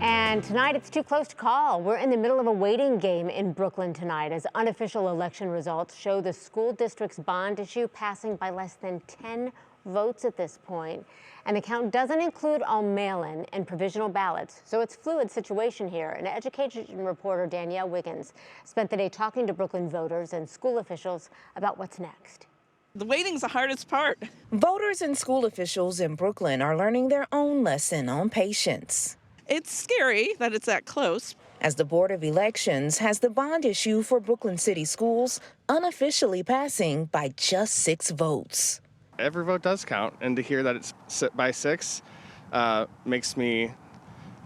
And tonight, it's too close to call. We're in the middle of a waiting game in Brooklyn tonight as unofficial election results show the school district's bond issue passing by less than 10 votes at this point. And the count doesn't include all mail-in and provisional ballots, so it's a fluid situation here. And education reporter Danielle Wiggins spent the day talking to Brooklyn voters and school officials about what's next. The waiting's the hardest part. Voters and school officials in Brooklyn are learning their own lesson on patience. It's scary that it's that close. As the Board of Elections has the bond issue for Brooklyn City Schools unofficially passing by just 6 votes. Every vote does count, and to hear that it's by 6 makes me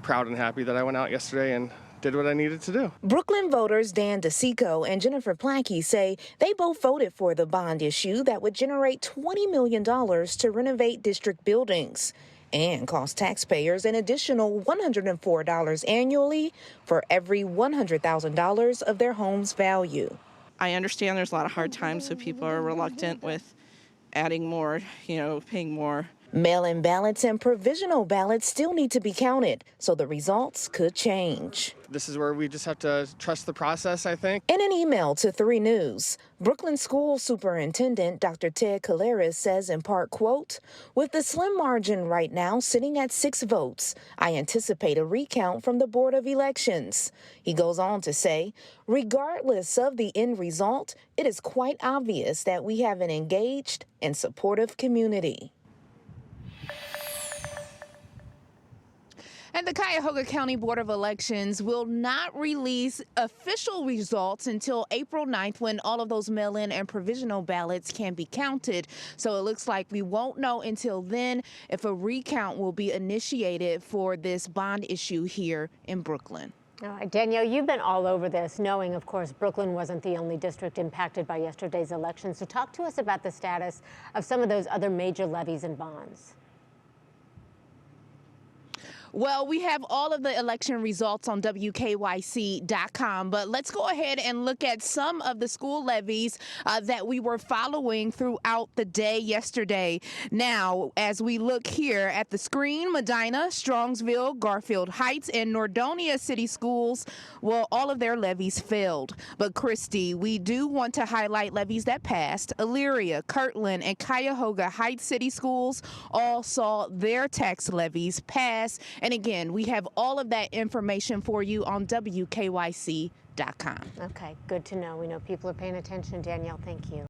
proud and happy that I went out yesterday and did what I needed to do. Brooklyn voters Dan DiCicco and Jennifer Plachy say they both voted for the bond issue that would generate $20 million to renovate district buildings and cost taxpayers an additional $104 annually for every $100,000 of their home's value. I understand there's a lot of hard times, so people are reluctant with adding more, paying more. Mail-in ballots and provisional ballots still need to be counted, so the results could change. This is where we just have to trust the process, I think. In an email to 3 News, Brooklyn School Superintendent Dr. Ted Caleres says in part, quote, "With the slim margin right now sitting at 6 votes, I anticipate a recount from the Board of Elections." He goes on to say, regardless of the end result, it is quite obvious that we have an engaged and supportive community. And the Cuyahoga County Board of Elections will not release official results until April 9th when all of those mail-in and provisional ballots can be counted. So it looks like we won't know until then if a recount will be initiated for this bond issue here in Brooklyn. All right, Danielle, you've been all over this, knowing, of course, Brooklyn wasn't the only district impacted by yesterday's election. So talk to us about the status of some of those other major levies and bonds. Well, we have all of the election results on WKYC.com, but let's go ahead and look at some of the school levies that we were following throughout the day yesterday. Now, as we look here at the screen, Medina, Strongsville, Garfield Heights, and Nordonia City Schools, well, all of their levies failed. But, Christy, we do want to highlight levies that passed. Elyria, Kirtland, and Cuyahoga Heights City Schools all saw their tax levies pass. And again, we have all of that information for you on WKYC.com. Okay, good to know. We know people are paying attention. Danielle, thank you.